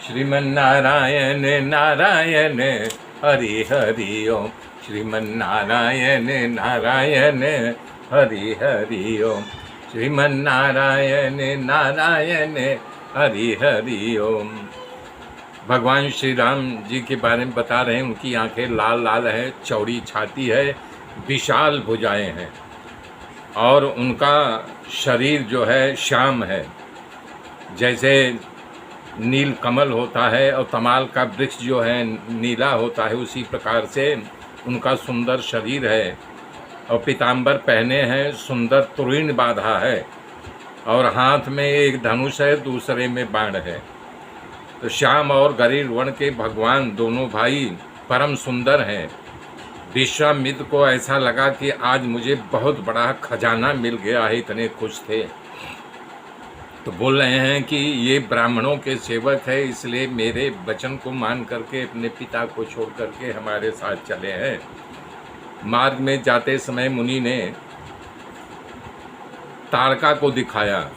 श्रीमन्नारायण नारायण हरि हरि ओम। श्रीमन्नारायण नारायण हरि हरि ओम। श्रीमन्नारायण नारायण हरि हरि ओम। भगवान श्री राम जी के बारे में बता रहे हैं। उनकी आंखें लाल लाल है, चौड़ी छाती है, विशाल भुजाएं हैं और उनका शरीर जो है श्याम है। जैसे नील कमल होता है और तमाल का वृक्ष जो है नीला होता है, उसी प्रकार से उनका सुंदर शरीर है। और पीताम्बर पहने हैं, सुंदर तुरीन बांधा है और हाथ में एक धनुष है, दूसरे में बाण है। तो श्याम और गरीर वर्ण के भगवान दोनों भाई परम सुंदर हैं। विश्वामित्र को ऐसा लगा कि आज मुझे बहुत बड़ा खजाना मिल गया है, इतने खुश थे। तो बोल रहे हैं कि ये ब्राह्मणों के सेवक है, इसलिए मेरे वचन को मान करके अपने पिता को छोड़ करके हमारे साथ चले हैं। मार्ग में जाते समय मुनि ने ताड़का को दिखाया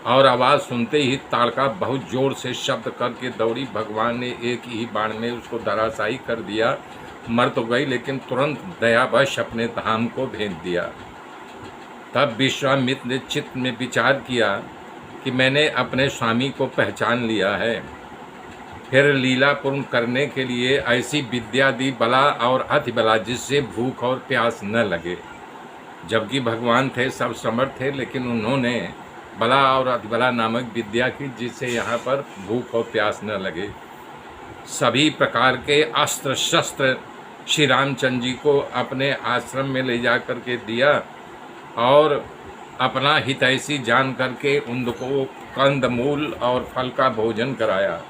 और आवाज़ सुनते ही ताड़का बहुत जोर से शब्द करके दौड़ी। भगवान ने एक ही बाण में उसको धराशायी कर दिया। मर तो गई लेकिन तुरंत दयावश अपने धाम को भेज दिया। तब विश्वामित्र ने चित्त में विचार किया कि मैंने अपने स्वामी को पहचान लिया है। फिर लीला पूर्ण करने के लिए ऐसी विद्या दी, बला और अति बला, जिससे भूख और प्यास न लगे। जबकि भगवान थे, सब समर्थ थे, लेकिन उन्होंने बला और अति बला नामक विद्या की, जिससे यहाँ पर भूख और प्यास न लगे। सभी प्रकार के अस्त्र शस्त्र श्री रामचंद्र जी को अपने आश्रम में ले जा कर के दिया और अपना हितैषी जान करके उनको कंदमूल और फल का भोजन कराया।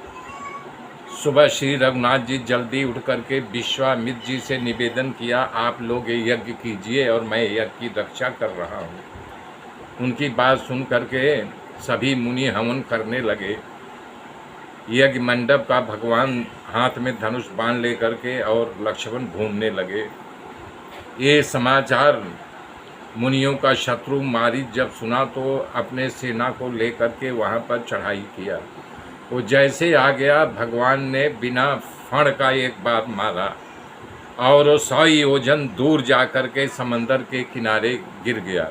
सुबह श्री रघुनाथ जी जल्दी उठ करके विश्वामित्र जी से निवेदन किया, आप लोग यज्ञ कीजिए और मैं यज्ञ की रक्षा कर रहा हूँ। उनकी बात सुन करके सभी मुनि हवन करने लगे। यज्ञ मंडप का भगवान हाथ में धनुष बाण ले करके और लक्ष्मण घूमने लगे। ये समाचार मुनियों का शत्रु मारीच जब सुना तो अपने सेना को लेकर के वहाँ पर चढ़ाई किया। वो जैसे आ गया, भगवान ने बिना फण का एक बार मारा और 100 योजन दूर जा कर के समंदर के किनारे गिर गया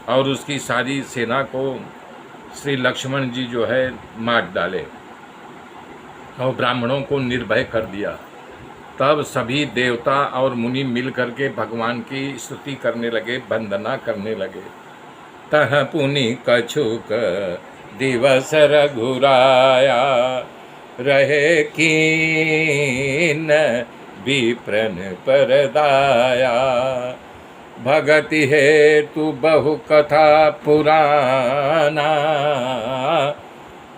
और उसकी सारी सेना को श्री लक्ष्मण जी जो है मार डाले और ब्राह्मणों को निर्भय कर दिया। तब सभी देवता और मुनि मिल करके भगवान की स्तुति करने लगे, वंदना करने लगे। तह पुनि कछुक दिवस रघुराया, रहे कीन विप्रन परदाया। भगति हेतु बहु कथा पुराना,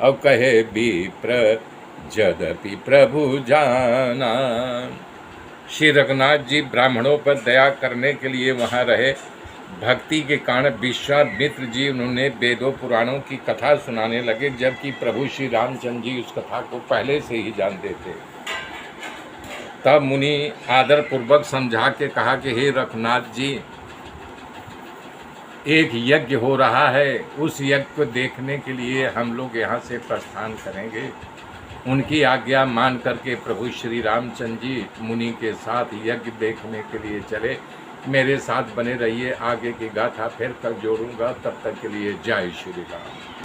अब कहे विप्र यद्यपि प्रभु जाना। श्री रघुनाथ जी ब्राह्मणों पर दया करने के लिए वहाँ रहे। भक्ति के कारण विश्वामित्र जी उन्होंने वेदों पुराणों की कथा सुनाने लगे, जबकि प्रभु श्री रामचंद्र जी उस कथा को पहले से ही जानते थे। तब मुनि आदर पूर्वक समझा के कहा कि हे रघुनाथ जी, एक यज्ञ हो रहा है, उस यज्ञ को देखने के लिए हम लोग यहाँ से प्रस्थान करेंगे। उनकी आज्ञा मान करके प्रभु श्री रामचंद्र जी मुनि के साथ यज्ञ देखने के लिए चले। मेरे साथ बने रहिए, आगे की गाथा फिर कल जोड़ूंगा। तब तक के लिए जय श्री राम।